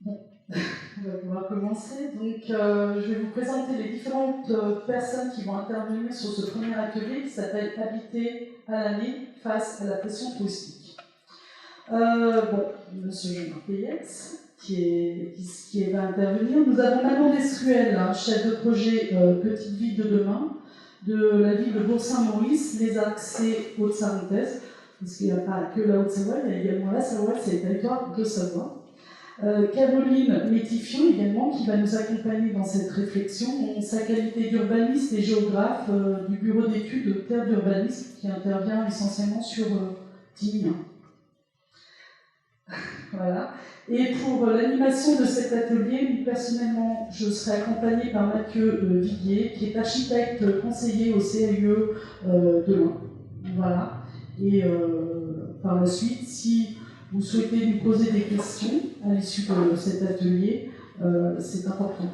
Bon, on va pouvoir commencer. Donc, je vais vous présenter les différentes personnes qui vont intervenir sur ce premier atelier qui s'appelle Habiter à l'année face à la pression touristique. Monsieur Jean-Marc Peyex, qui va intervenir. Nous avons Manon Destruel, chef de projet Petite Ville de demain, de la ville de Bourg-Saint-Maurice, les accès Haute-Sarontaise, parce qu'il n'y a pas que la Haute-Savoie, il y a également la Savoie, c'est le territoire de Savoie. Caroline Métifion également, qui va nous accompagner dans cette réflexion, en sa qualité d'urbaniste et géographe du bureau d'études terre d'urbanisme, qui intervient essentiellement sur Tignes. Voilà. Et pour l'animation de cet atelier, personnellement, je serai accompagnée par Mathieu Viguier, qui est architecte conseiller au CAUE de Loin. Voilà. Et par la suite, si vous souhaitez nous poser des questions à l'issue de cet atelier, c'est important.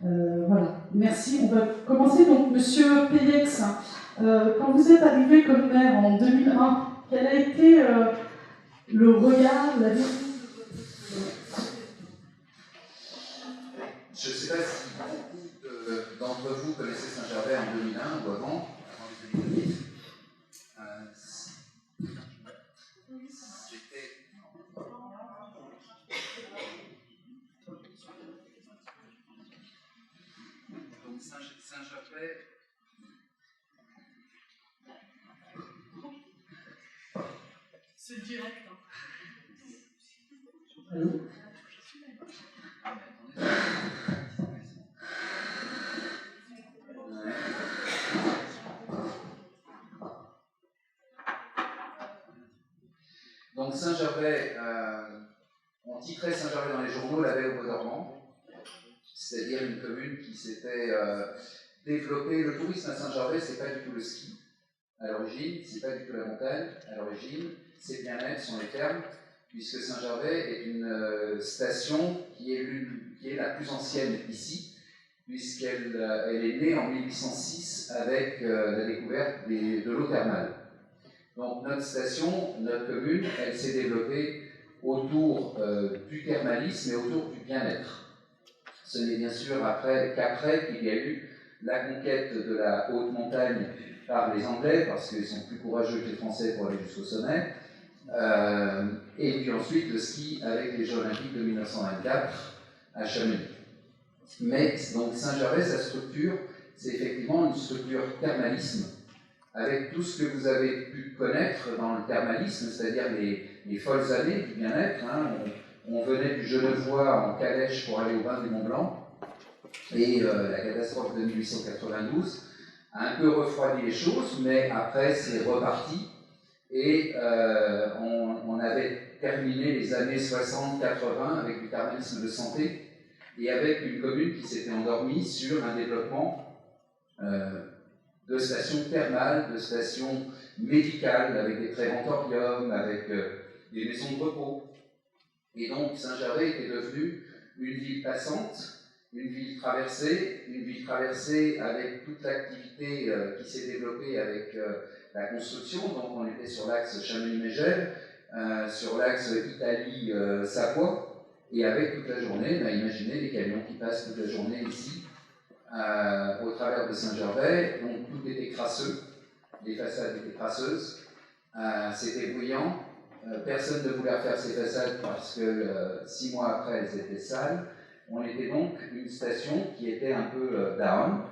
Voilà. Merci. On va commencer. Donc, Monsieur Peyex, quand vous êtes arrivé comme maire en 2001, quel a été le regard, la vie? Je ne sais pas si beaucoup d'entre vous connaissaient Saint-Gervais en 2001 ou avant les années 2000. Donc Saint-Gervais. C'est direct. Allô? Donc Saint-Gervais, on titrait Saint-Gervais dans les journaux la veille au Bois dormant, c'est-à-dire une commune qui s'était développée. Le tourisme à Saint-Gervais, c'est pas du tout le ski à l'origine, c'est pas du tout la montagne à l'origine, c'est bien-être sont les termes, puisque Saint-Gervais est une station qui est la plus ancienne ici, puisqu'elle est née en 1806 avec la découverte de l'eau thermale. Donc notre station, notre commune, elle s'est développée autour du thermalisme et autour du bien-être. Ce n'est bien sûr qu'après qu'il y a eu la conquête de la haute montagne par les Anglais, parce qu'ils sont plus courageux que les Français pour aller jusqu'au sommet, et puis ensuite le ski avec les Jeux Olympiques de 1924 à Chamonix. Mais donc Saint-Gervais, sa structure, c'est effectivement une structure thermalisme, avec tout ce que vous avez pu connaître dans le thermalisme, c'est-à-dire les folles années du bien-être. On venait du Genevois en calèche pour aller au bain du Mont-Blanc, et la catastrophe de 1892 a un peu refroidi les choses, mais après c'est reparti, et on avait terminé les années 60-80 avec du thermalisme de santé, et avec une commune qui s'était endormie sur un développement de stations thermales, de stations médicales, avec des préventoriums, avec des maisons de repos. Et donc Saint-Gervais était devenue une ville passante, une ville traversée avec toute l'activité qui s'est développée avec la construction. Donc on était sur l'axe Chamonix-Mégève, sur l'axe Italie-Savoie, et avec toute la journée, imaginez les camions qui passent toute la journée ici, au travers de Saint-Gervais. Donc tout était crasseux, les façades étaient crasseuses, c'était bruyant, personne ne voulait refaire ces façades parce que 6 mois après elles étaient sales. On était donc une station qui était un peu down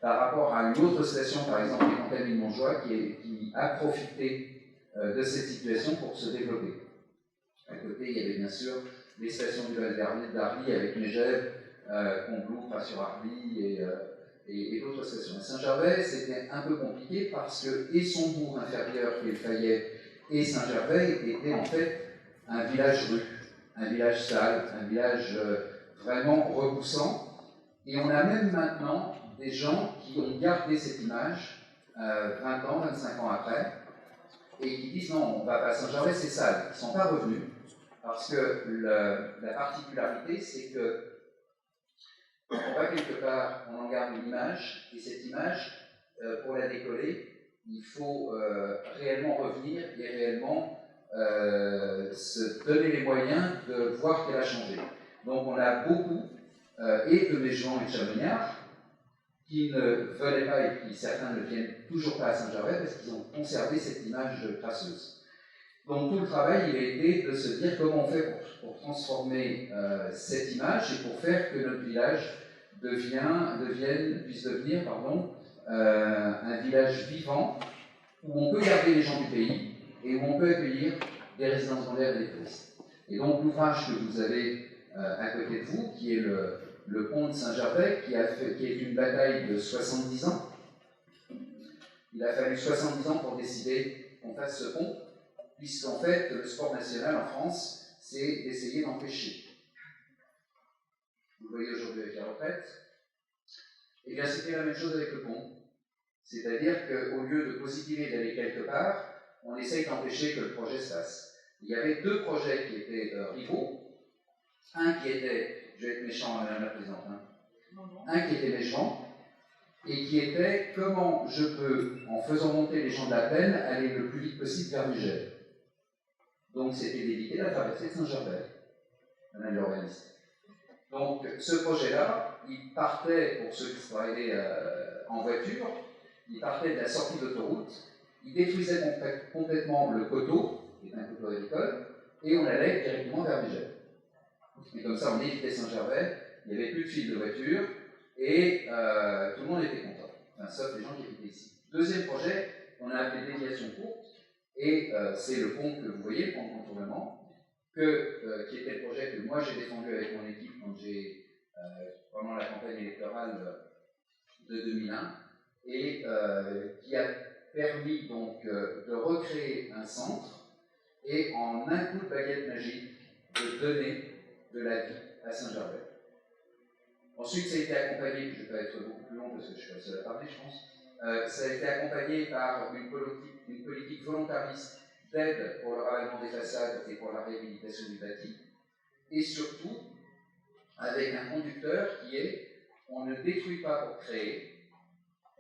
par rapport à une autre station, par exemple les Contamines-Montjoie, qui a profité de cette situation pour se développer. À côté, il y avait bien sûr les stations du Val d'Arly avec Mégève, Combloux, Pas-sur-Arly et d'autres stations. À Saint-Gervais, c'était un peu compliqué parce que et son bourg inférieur, qui est le Fayet, et Saint-Gervais étaient en fait un village rue, un village sale, un village vraiment repoussant. Et on a même maintenant des gens qui ont gardé cette image 20 ans, 25 ans après, et qui disent non, on va pas à Saint-Gervais, c'est sale. Ils ne sont pas revenus, parce que la particularité, c'est que quand on va quelque part, on en garde une image, et cette image, pour la décoller, il faut réellement revenir et réellement se donner les moyens de voir qu'elle a changé. Donc on a beaucoup, et de Méjean et de Chamoniard, qui ne venaient pas, et qui certains ne viennent toujours pas à Saint-Gervais, parce qu'ils ont conservé cette image crasseuse. Donc tout le travail, il a été de se dire comment on fait pour transformer cette image et pour faire que notre village puisse devenir un village vivant où on peut garder les gens du pays et où on peut accueillir des résidences secondaires et des touristes. Et donc l'ouvrage que vous avez à côté de vous, qui est le pont de Saint-Gervais, qui est une bataille de 70 ans. Il a fallu 70 ans pour décider qu'on fasse ce pont, puisqu'en fait, le sport national en France, c'est d'essayer d'empêcher. Vous le voyez aujourd'hui avec la retraite. Et bien, c'était la même chose avec le pont. C'est-à-dire qu'au lieu de positiver d'aller quelque part, on essaye d'empêcher que le projet se fasse. Il y avait deux projets qui étaient rivaux. Un qui était, je vais être méchant, Madame la Présidente, un qui était méchant, et qui était comment je peux, en faisant monter les gens de la Peine, aller le plus vite possible vers Mugel. Donc c'était d'éviter la traversée de Saint-Gervais, Madame l'urbaniste. Donc ce projet-là, il partait, pour ceux qui travaillaient en voiture, il partait de la sortie d'autoroute, il détruisait complètement le coteau, qui est un coteau agricole, et on allait directement vers Mugel. Et comme ça, on évitait Saint-Gervais, il n'y avait plus de fil de voiture, et tout le monde était content, enfin, sauf les gens qui étaient ici. Deuxième projet, on a appelé déviation courte, et c'est le pont que vous voyez, le pont de contournement, qui était le projet que moi j'ai défendu avec mon équipe pendant la campagne électorale de 2001, et qui a permis donc de recréer un centre, et en un coup de baguette magique, de donner de la vie à Saint-Gervais. Ensuite, ça a été accompagné, je ne vais pas être beaucoup plus long parce que je suis pas le seul à parler, je pense, ça a été accompagné par une politique volontariste d'aide pour le ravalement des façades et pour la réhabilitation du bâti, et surtout avec un conducteur qui est on ne détruit pas pour créer,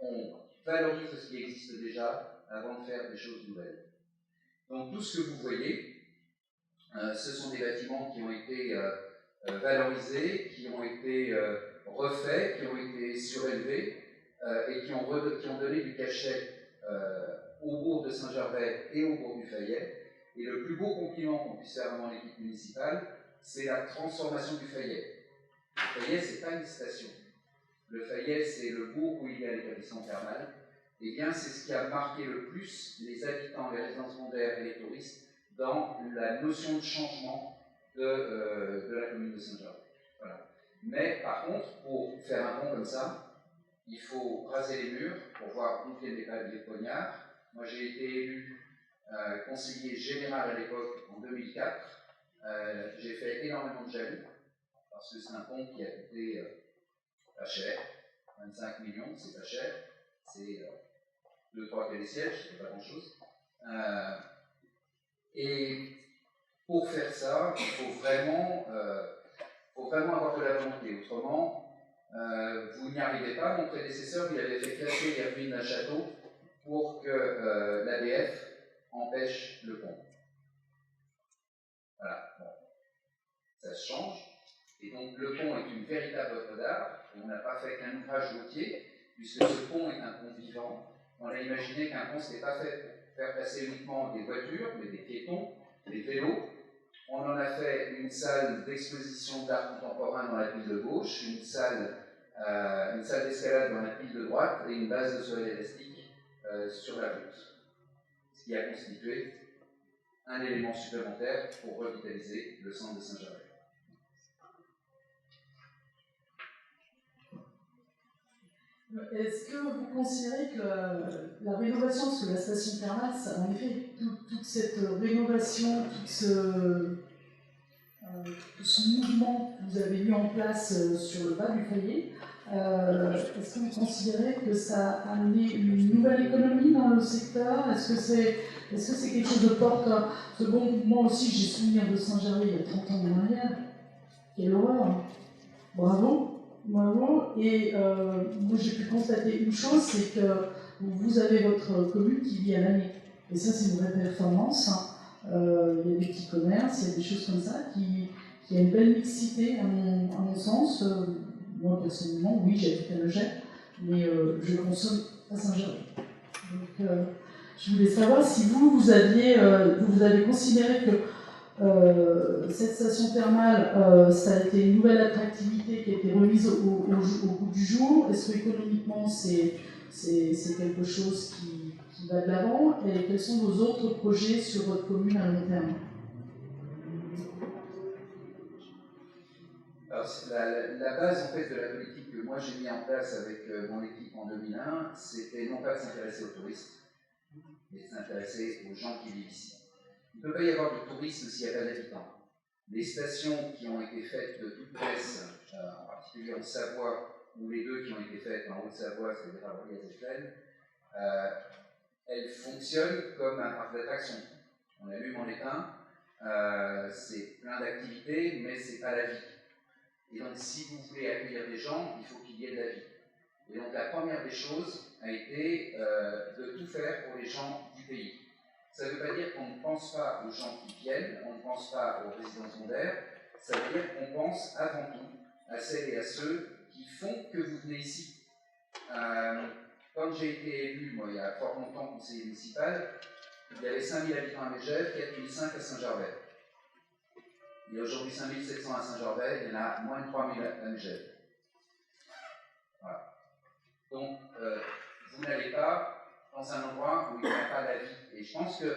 on valorise ce qui existe déjà avant de faire des choses nouvelles. Donc tout ce que vous voyez, ce sont des bâtiments qui ont été valorisés, qui ont été refaits, qui ont été surélevés et qui ont donné du cachet au bourg de Saint-Gervais et au bourg du Fayet. Et le plus beau compliment qu'on puisse faire dans l'équipe municipale, c'est la transformation du Fayet. Le Fayet, ce n'est pas une station. Le Fayet, c'est le bourg où il y a l'établissement thermal. Et bien, c'est ce qui a marqué le plus les habitants, les résidences secondaires et les touristes dans la notion de changement de la commune de Saint-Gervais. Voilà. Mais par contre, pour faire un pont comme ça, il faut raser les murs pour voir d'où viennent les paliers de poignards. Moi, j'ai été élu conseiller général à l'époque en 2004. J'ai fait énormément de jaloux parce que c'est un pont qui a coûté pas cher, 25 millions, c'est pas cher, c'est 2-3 télésièges, c'est pas grand-chose. Et pour faire ça, il faut vraiment avoir de la volonté. Autrement, vous n'y arrivez pas. Mon prédécesseur, il avait fait classer les ruines d'un château pour que l'ADF empêche le pont. Voilà. Bon. Ça se change. Et donc le pont est une véritable œuvre d'art. On n'a pas fait qu'un ouvrage routier, puisque ce pont est un pont vivant. On a imaginé qu'un pont, ce n'était pas fait pour faire passer uniquement des voitures, mais des piétons, des vélos. On en a fait une salle d'exposition d'art contemporain dans la pile de gauche, une salle d'escalade dans la pile de droite et une base de sol élastique sur la route. Ce qui a constitué un élément supplémentaire pour revitaliser le centre de Saint-Gervais. Est-ce que vous considérez que la rénovation, parce que la station thermale, en effet, toute cette rénovation, tout ce mouvement que vous avez mis en place sur le bas du Fayet, est-ce que vous considérez que ça a amené une nouvelle économie dans le secteur? Est-ce que c'est quelque chose de porteur? Parce que bon, moi aussi, j'ai souvenir de Saint-Gervais il y a 30 ans en arrière. Quelle horreur! Bravo! Bravo. Et moi j'ai pu constater une chose, c'est que vous avez votre commune qui vit à l'année. Et ça c'est une vraie performance. Il y a des petits commerces, il y a des choses comme ça qui qui a une belle mixité à mon sens. Moi personnellement, oui, j'habite à Megève, mais je consomme à Saint-Gervais. Donc je voulais savoir si vous avez considéré que cette station thermale, ça a été une nouvelle attractivité qui a été remise au goût du jour. Est-ce que économiquement c'est quelque chose qui va de l'avant? Et quels sont vos autres projets sur votre commune à long terme? Alors, la base en fait de la politique que moi j'ai mis en place avec mon équipe en 2001, c'était non pas de s'intéresser aux touristes, mais de s'intéresser aux gens qui vivent ici. Il ne peut pas y avoir de tourisme s'il n'y a pas d'habitants. Les stations qui ont été faites de toutes pièces, en particulier en Savoie, ou les deux qui ont été faites en Haute-Savoie, c'est-à-dire à Bourg-et-Plaine, elles fonctionnent comme un parc d'attractions. On allume, on éteint, c'est plein d'activités, mais c'est pas la vie. Et donc, si vous voulez accueillir des gens, il faut qu'il y ait de la vie. Et donc, la première des choses a été de tout faire pour les gens du pays. Ça ne veut pas dire qu'on ne pense pas aux gens qui viennent, on ne pense pas aux résidents secondaires, ça veut dire qu'on pense avant tout à celles et à ceux qui font que vous venez ici. Quand j'ai été élu, moi, il y a fort longtemps, conseiller municipal, il y avait 5000 habitants à Megève, 4005 à Saint-Gervais. Il y a aujourd'hui 5700 à Saint-Gervais, il y en a moins de 3000 à Megève. Voilà. Donc, vous n'allez pas dans un endroit où il n'y a pas la vie. Et je pense que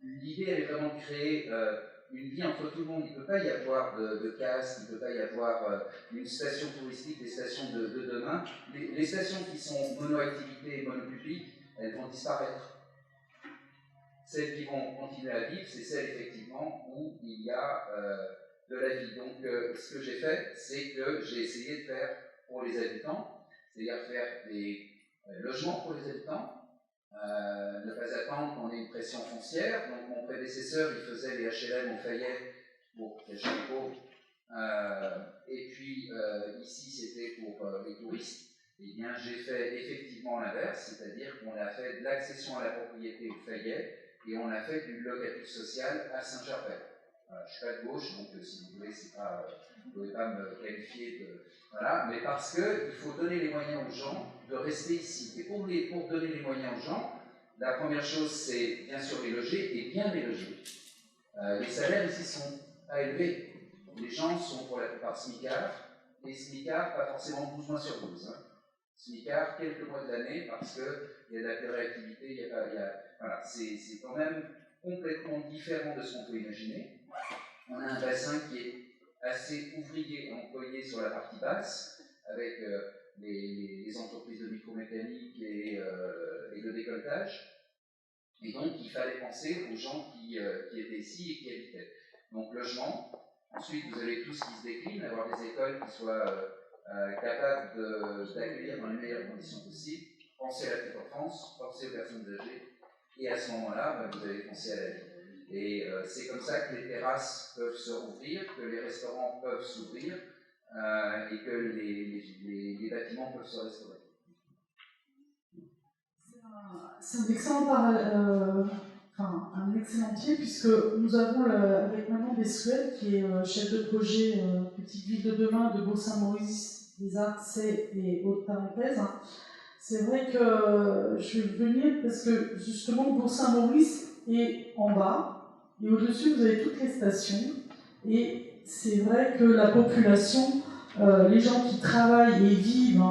l'idée, elle est vraiment de créer une vie entre tout le monde. Il ne peut pas y avoir de caste, il ne peut pas y avoir une station touristique, des stations de demain. Les stations qui sont mono-activité et mono-public, elles vont disparaître. Celles qui vont continuer à vivre, c'est celles effectivement où il y a de la vie. Donc ce que j'ai fait, c'est que j'ai essayé de faire pour les habitants, c'est-à-dire faire des logements pour les habitants, ne pas attendre qu'on ait une pression foncière. Donc mon prédécesseur, il faisait les HLM au Fayet pour cacher les pauvres. Et puis ici, c'était pour les touristes. Eh bien, j'ai fait effectivement l'inverse, c'est-à-dire qu'on a fait de l'accession à la propriété au Fayet et on a fait du locatif social à Saint-Gervais. Je ne suis pas de gauche, donc si vous voulez, vous ne pouvez pas me qualifier de... Voilà, mais parce qu'il faut donner les moyens aux gens de rester ici. Et pour donner les moyens aux gens, la première chose, c'est bien sûr les loger et bien les loger. Les salaires ici sont pas élevés. Les gens sont pour la plupart smicards, et smicards pas forcément 12 mois sur 12. Smicard quelques mois de l'année parce qu'il y a de la réactivité, voilà, c'est quand même complètement différent de ce qu'on peut imaginer. On a un bassin qui est assez ouvrier et employé sur la partie basse, avec les entreprises de micromécanique et de décolletage. Et donc, il fallait penser aux gens qui étaient ici et qui habitaient. Donc, logement. Ensuite, vous avez tout ce qui se décline, avoir des écoles qui soient capables d'accueillir dans les meilleures conditions possibles. Pensez à la petite enfance, pensez aux personnes âgées. Et à ce moment-là, vous allez penser à la vie. Et c'est comme ça que les terrasses peuvent se rouvrir, que les restaurants peuvent s'ouvrir et que les bâtiments peuvent se restaurer. C'est un excellent un excellent pied, puisque nous avons avec Manon Bessuel, qui est chef de projet Petite Ville de Demain de Bourg-Saint-Maurice, les Arcets et Haute-Parenthèse. C'est vrai que je vais venir parce que justement Bourg-Saint-Maurice est en bas et au-dessus vous avez toutes les stations et c'est vrai que la population, les gens qui travaillent et vivent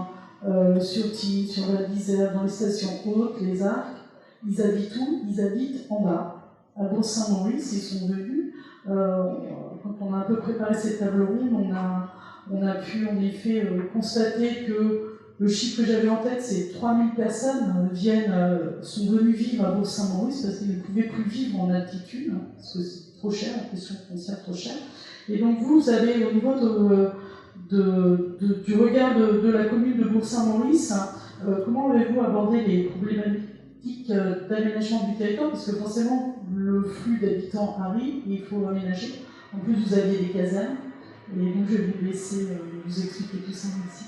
sur Tignes, sur Val d'Isère, dans les stations hautes, les Arcs, ils habitent où? Ils habitent en bas. À Bourg-Saint-Maurice, ils sont venus. Quand on a un peu préparé cette table ronde, on a pu en effet constater que le chiffre que j'avais en tête, c'est 3000 personnes sont venues vivre à Bourg-Saint-Maurice parce qu'ils ne pouvaient plus vivre en altitude, parce que c'est trop cher, la pression foncière trop chère. Et donc vous avez, au niveau du regard de la commune de Bourg-Saint-Maurice, comment avez-vous abordé les problématiques d'aménagement du territoire? Parce que forcément, le flux d'habitants arrive et il faut aménager. En plus, vous aviez des casernes. Et donc, je vais vous laisser vous expliquer tout ça ici.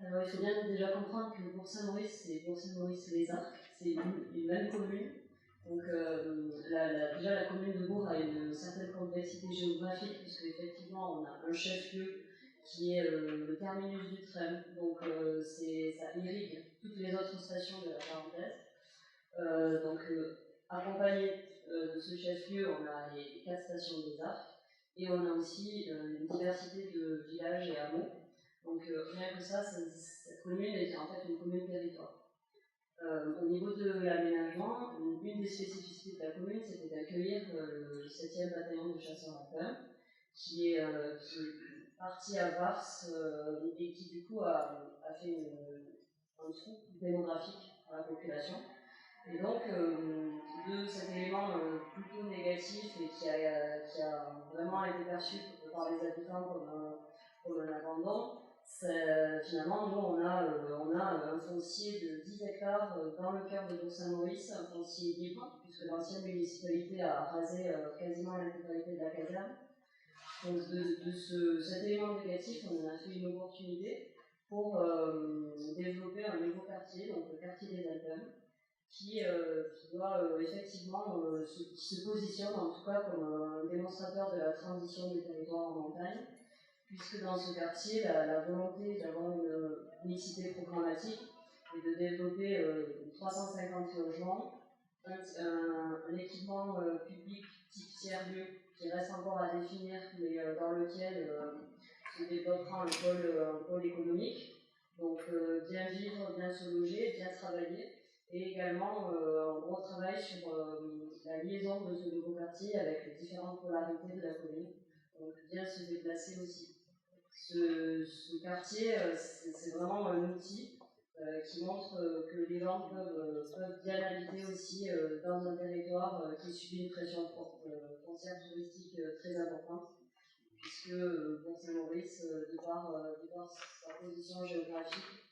Alors, il faut bien déjà comprendre que Bourg-Saint-Maurice, c'est Bourg-Saint-Maurice-les Arcs, c'est une même commune. Donc déjà la commune de Bourg a une certaine complexité géographique, puisque effectivement on a un chef-lieu qui est le terminus du tram, donc ça irrigue toutes les autres stations de la parenthèse. Accompagné de ce chef-lieu, on a les 4 stations des Arcs, et on a aussi une diversité de villages et hameaux. Donc rien que ça, cette commune est en fait une commune territoire. Au niveau de l'aménagement, une des spécificités de la commune, c'était d'accueillir le 7e bataillon de chasseurs alpins, qui est parti à Vars et qui du coup a fait un trou démographique pour la population. Et donc, de cet élément plutôt négatif et qui a vraiment été perçu par les habitants comme un abandon, finalement, nous, on a un foncier de 10 hectares dans le cœur de Bourg-Saint-Maurice, un foncier libre, puisque l'ancienne municipalité a rasé quasiment l'intégralité de la caserne. Donc, de cet élément négatif, on en a fait une opportunité pour développer un nouveau quartier, donc le quartier des Alpins, qui doit effectivement qui se positionne en tout cas comme un démonstrateur de la transition des territoires en montagne, puisque dans ce quartier, la volonté d'avoir une mixité programmatique est de développer 350 logements, un équipement public type tiers-lieu qui reste encore à définir, mais dans lequel se développera un pôle économique. Donc bien vivre, bien se loger, bien travailler, et également un gros travail sur la liaison de ce nouveau quartier avec les différentes polarités de la commune, donc bien se déplacer aussi. Ce quartier, c'est vraiment un outil qui montre que les gens peuvent bien habiter aussi dans un territoire qui subit une pression foncière touristique très importante, puisque Bourg-Saint-Maurice, de par sa position géographique,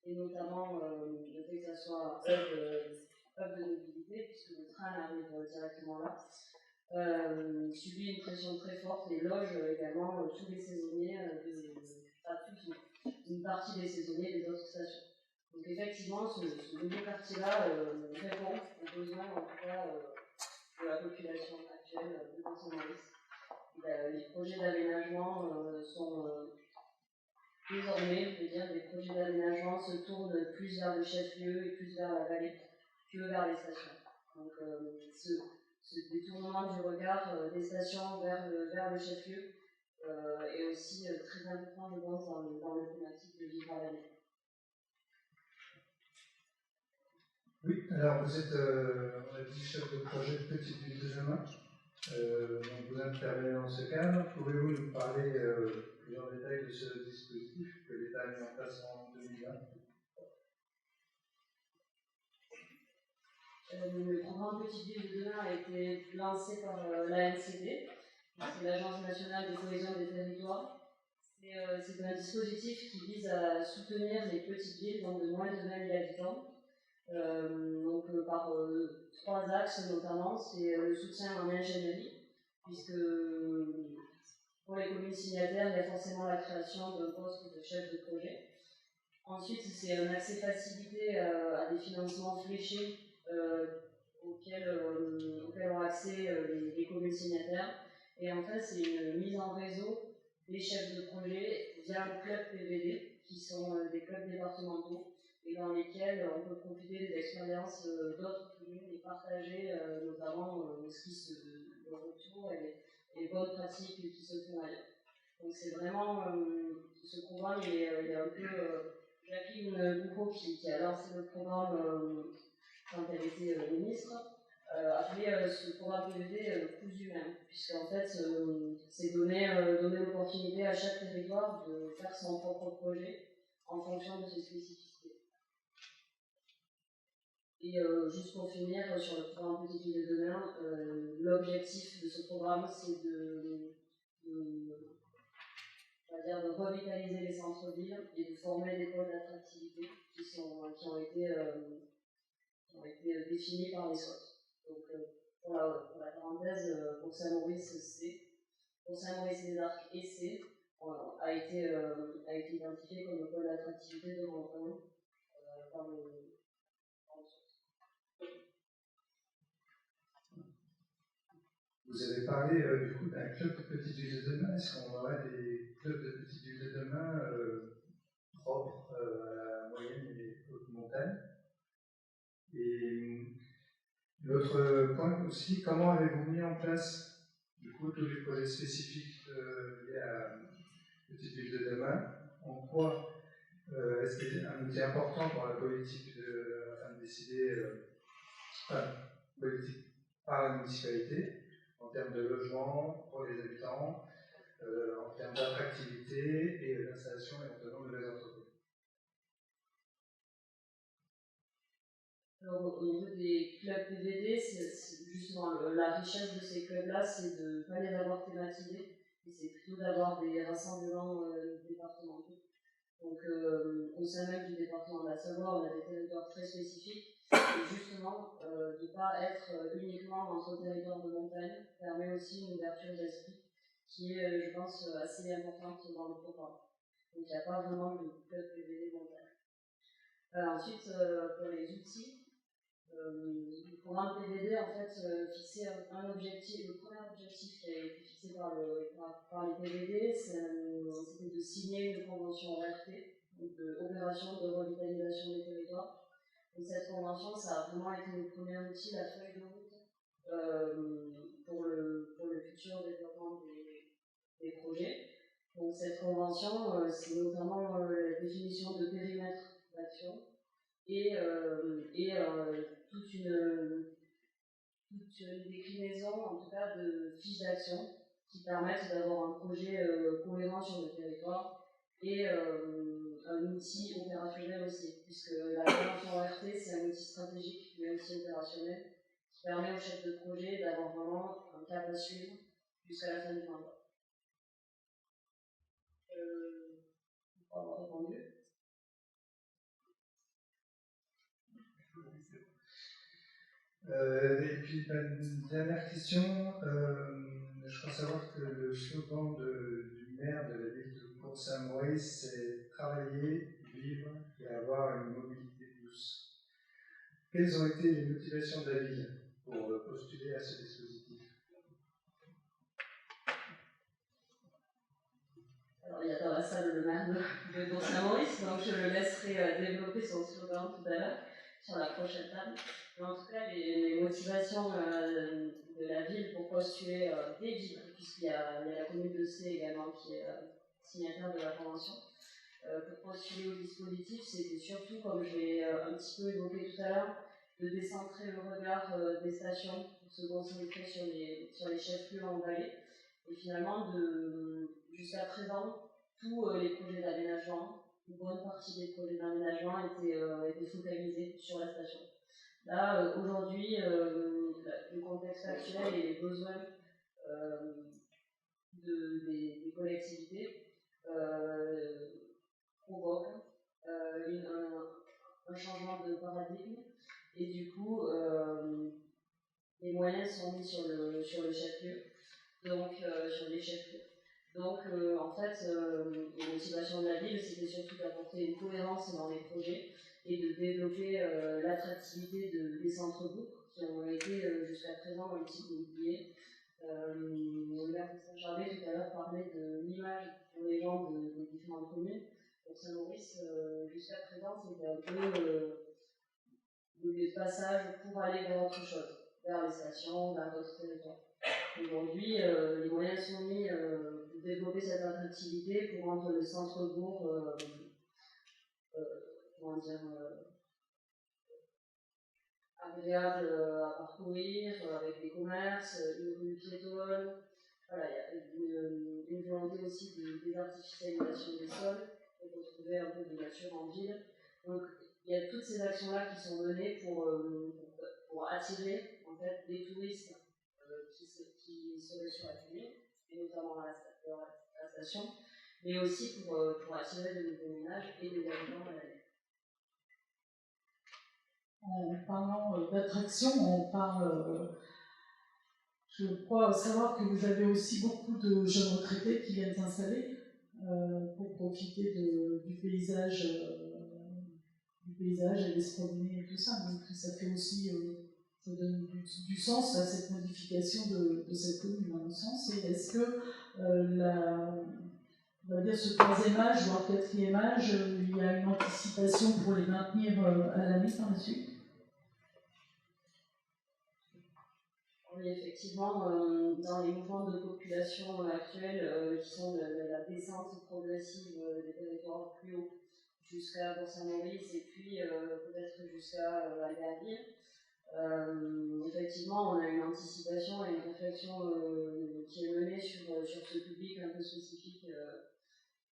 et notamment le fait que ça soit hub de mobilité, puisque le train arrive directement là, subit une pression très forte et loge également tous les saisonniers, une partie des saisonniers des autres stations. Donc effectivement, ce nouveau quartier-là répond aux besoins en tout cas de la population actuelle de Bourg-Saint-Maurice. Les projets d'aménagement sont désormais, je veux dire, les projets d'aménagement se tournent plus vers le chef-lieu et plus vers la vallée que vers les stations. Donc ce détournement du regard des stations vers le chef-lieu est aussi très important, je pense, dans le thématique de vivre à l'année. Oui, alors vous êtes, on a dit, chef de projet de Petite Ville de demain. Donc vous intervenez dans ce cadre. Pouvez-vous nous parler plus en détail de ce dispositif que l'État a mis en place en 2020? Le programme Petite Ville de demain a été lancé par l'ANCT, c'est l'Agence nationale de cohésion des territoires. C'est un dispositif qui vise à soutenir les petites villes dans de moins de 20 000 habitants. Par 3 axes notamment, c'est le soutien en ingénierie, puisque pour les communes signataires, il y a forcément la création d'un poste de chef de projet. Ensuite, c'est un accès facilité à des financements fléchés auxquels ont accès les communes signataires. Et enfin, c'est une mise en réseau des chefs de projet via le club PVD, qui sont des clubs départementaux, et dans lesquels on peut profiter des expériences d'autres communes et partager notamment le retour et les bonnes pratiques qui se font ailleurs. Donc c'est vraiment, ce programme, il est un peu Jacqueline Boucaud qui a lancé le programme quand elle était ministre, appelé ce programme PVD cousu humain, puisqu'en fait c'est donner l'opportunité à chaque territoire de faire son propre projet en fonction de ses spécificités. Et juste pour finir sur le programme Petite Ville de demain, l'objectif de ce programme c'est de revitaliser les centres-villes et de former des pôles d'attractivité qui ont été définis par les SWOT. Donc pour la parenthèse, pour Saint-Maurice des Arcs et C a été identifié comme le pôle d'attractivité de Menton par le SWOT. Vous avez parlé du coup d'un club de petites villes de demain. Est-ce qu'on aurait des clubs de petites villes de demain propres à la moyenne et haute montagne? Et l'autre point aussi, comment avez-vous mis en place du coup tous les projets spécifiques liés à petites villes de demain? En quoi est-ce que c'est un outil important pour la politique afin de décider, politique par la municipalité, en termes de logement pour les habitants, en termes d'attractivité et d'installation éventuellement de nouvelles entreprises? Alors, au niveau des clubs PVD, c'est justement la richesse de ces clubs-là, c'est de ne pas les avoir thématisés, et c'est plutôt d'avoir des rassemblements départementaux. Donc, au sein même du département de la Savoie, on a des territoires très spécifiques, et justement, de ne pas être uniquement entre territoires de montagne permet aussi une ouverture d'esprit qui est, je pense, assez importante dans le programme. Donc, il n'y a pas vraiment de club PVD montagne. Ensuite, pour les outils, le programme PVD en fait fixait un objectif. Le premier objectif qui a été fixé par les PVD, c'était de signer une convention ORT, donc d'opération de revitalisation des territoires. Et cette convention, ça a vraiment été le premier outil, la feuille de route pour le futur développement des projets. Donc cette convention, c'est notamment la définition de périmètre d'action et toute une déclinaison, en tout cas, de fiches d'action qui permettent d'avoir un projet cohérent sur le territoire et un outil opérationnel aussi, puisque la convention ORT, c'est un outil stratégique mais aussi opérationnel qui permet aux chefs de projet d'avoir vraiment un cap à suivre jusqu'à la fin du mandat. Pour avoir répondu. Et puis, une dernière question. Je crois savoir que le slogan du maire de la ville de Bourg-Saint-Maurice, c'est travailler, vivre et avoir une mobilité douce. Quelles ont été les motivations de la ville pour postuler à ce dispositif? Alors, il y a dans la salle le maire de Bourg-Saint-Maurice, donc je le laisserai développer son slogan tout à l'heure sur la prochaine table. Mais en tout cas, les motivations de la ville pour postuler des villes, puisqu'il y a la commune de C également qui est signataire de la convention, pour postuler au dispositif, c'était surtout, comme je l'ai un petit peu évoqué tout à l'heure, de décentrer le regard des stations pour se concentrer sur les chefs-lieux en vallée. Et finalement, jusqu'à présent, tous les projets d'aménagement, une bonne partie des projets d'aménagement étaient focalisés sur la station. Là, aujourd'hui, le contexte actuel et les besoins des collectivités provoquent un changement de paradigme et du coup, les moyens sont mis sur le chef-lieu, donc sur les chefs-lieux. Donc, en fait, les motivations de la ville, c'était surtout d'apporter une cohérence dans les projets et de développer l'attractivité des centres-bourgs qui ont été jusqu'à présent un petit peu oubliés. Le maire de Saint-Gervais tout à l'heure parlait de l'image pour les gens des différentes communes. Pour Saint-Maurice, jusqu'à présent, c'était un peu le lieu de passage pour aller vers autre chose, vers les stations, vers d'autres territoires. Aujourd'hui, les moyens sont mis pour développer cette attractivité, pour rendre le centre-bourg agréable à parcourir, avec des commerces, une rue piétonne. Voilà, il y a une volonté aussi de désartificialisation des sols, pour retrouver un peu de nature en ville. Donc, il y a toutes ces actions-là qui sont menées pour attirer en fait, des touristes qui seraient sur la commune, et notamment à la station, mais aussi pour attirer de nouveaux ménages et des habitants à la ville. En parlant d'attraction, on parle. Je crois savoir que vous avez aussi beaucoup de jeunes retraités qui viennent s'installer pour profiter du paysage et de se promener et tout ça. Donc ça fait aussi ça donne du sens à cette modification de cette commune, à mon sens. Et est-ce que on va dire ce troisième âge, voire quatrième âge, il y a une anticipation pour les maintenir à l'année par la suite? Oui, effectivement, dans les mouvements de population actuels, qui sont la descente progressive des territoires plus hauts jusqu'à Bourg-Saint-Maurice et puis peut-être jusqu'à Albertville, effectivement, on a une anticipation et une réflexion qui est menée sur ce public un peu spécifique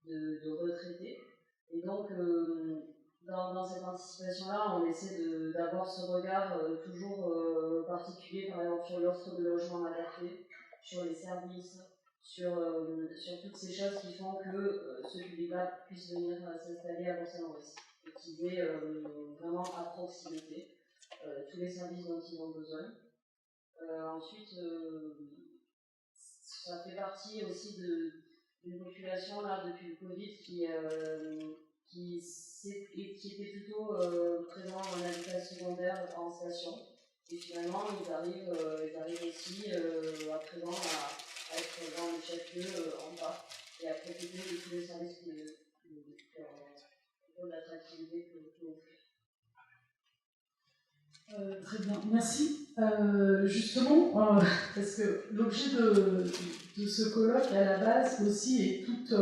de retraités. Et donc, dans cette anticipation-là, on essaie d'avoir ce regard toujours particulier, par exemple, sur l'offre de logement adapté, sur les services, sur toutes ces choses qui font que ce public-là puisse venir s'installer à Bourg-Saint-Maurice et qu'ils aient vraiment à proximité tous les services dont ils ont besoin. Ensuite, ça fait partie aussi d'une population là depuis le Covid qui était plutôt présent en habitat secondaire en station. Et finalement, ils arrivent aussi à présent à être dans le chef-lieu en bas et à profiter de tous les services de l'attractivité que l'on fait. Très bien, merci. Justement, parce que l'objet de ce colloque à la base aussi est toute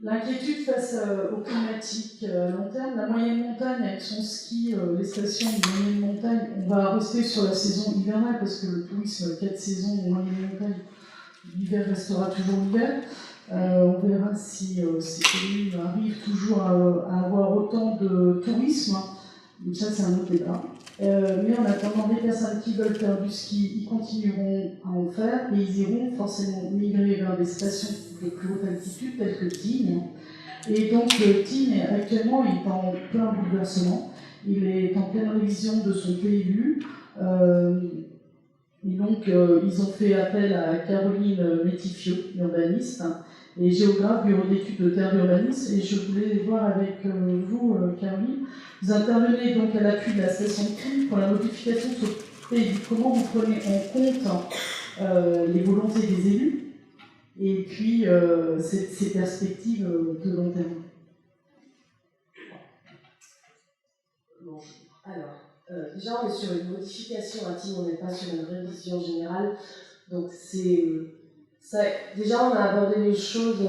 l'inquiétude face aux climatiques long terme. La moyenne montagne avec son ski, les stations de moyenne montagne, on va rester sur la saison hivernale parce que le tourisme 4 saisons en moyenne montagne, l'hiver restera toujours l'hiver. On verra si ces communes arrivent toujours à avoir autant de tourisme. Donc ça, c'est un autre débat. Mais en attendant, les personnes qui veulent faire du ski, ils continueront à en faire et ils iront forcément migrer vers des stations de plus haute altitude, telles que Tignes. Et donc, Tignes, actuellement, il est en plein bouleversement. Il est en pleine révision de son PLU. Et donc, ils ont fait appel à Caroline Métifieux, urbaniste, et géographe, bureau d'études de terre urbaniste. Et je voulais voir avec vous, Caroline. Vous intervenez donc à l'appui de la station de Tignes pour la modification de ce PLU. Comment vous prenez en compte les volontés des élus et puis ces perspectives de long terme? Bonjour. Alors, déjà, on est sur une modification à Tignes, on n'est pas sur une révision générale. Donc, déjà, on a abordé les choses,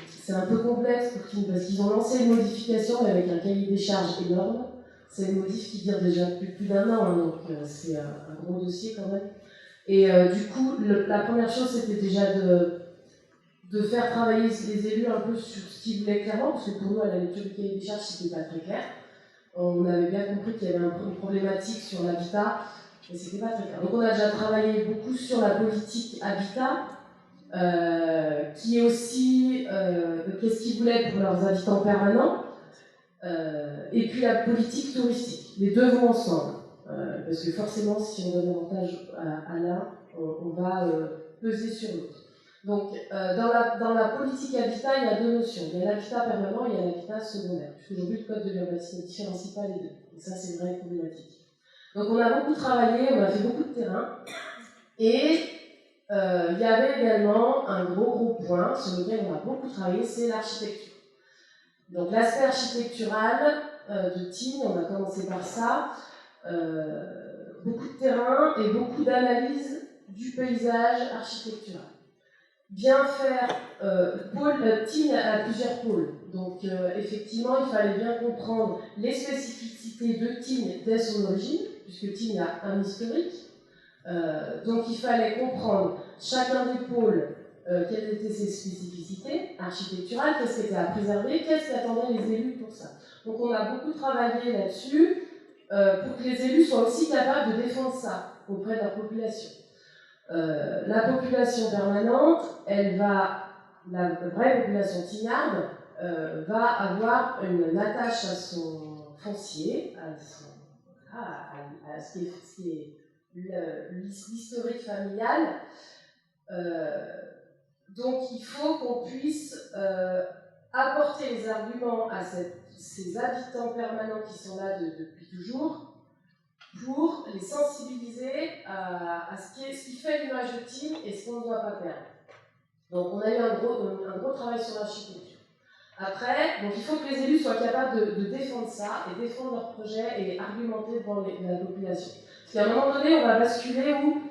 c'est un peu complexe pour Tignes parce qu'ils ont lancé une modification mais avec un cahier des charges énorme. C'est une modif qui dure déjà plus d'un an, hein, donc c'est un gros dossier quand même. Et du coup, la première chose, c'était déjà de faire travailler les élus un peu sur ce qu'ils voulaient clairement, parce que pour nous, à la lecture du cahier des charges, c'était pas très clair. On avait bien compris qu'il y avait une problématique sur l'habitat, mais c'était pas très clair. Donc on a déjà travaillé beaucoup sur la politique habitat, qui est aussi qu'est-ce qu'ils voulaient pour leurs habitants permanents, et puis la politique touristique. Les deux vont ensemble, parce que forcément, si on donne avantage à l'un, on va peser sur l'autre. Donc, dans la politique habitat, il y a deux notions. Il y a l'habitat permanent et il y a l'habitat secondaire. Puisqu'aujourd'hui, le code de l'urbanisme ne différencie pas les deux. Et ça, c'est une vraie problématique. Donc, on a beaucoup travaillé, on a fait beaucoup de terrain. Et il y avait également un gros point sur lequel on a beaucoup travaillé, c'est l'architecture. Donc, l'aspect architectural de Tignes, on a commencé par ça. Beaucoup de terrain et beaucoup d'analyse du paysage architectural. Bien faire, Tignes a plusieurs pôles, donc effectivement il fallait bien comprendre les spécificités de Tignes dès son origine, puisque Tignes a un historique, donc il fallait comprendre chacun des pôles, quelles étaient ses spécificités architecturales, qu'est-ce qui était à préserver, qu'est-ce qui attendait les élus pour ça. Donc on a beaucoup travaillé là-dessus pour que les élus soient aussi capables de défendre ça auprès de leur population. La population permanente, la vraie population tignarde va avoir une attache à son foncier, à ce qui est l'historique familial. Donc il faut qu'on puisse apporter les arguments à ces habitants permanents qui sont là depuis toujours pour les sensibiliser à ce qui fait l'image de Tignes et ce qu'on ne doit pas perdre. Donc on a eu un gros travail sur l'architecture. Après, donc il faut que les élus soient capables de défendre ça et défendre leur projet et argumenter devant la population. Parce qu'à un moment donné, on va basculer où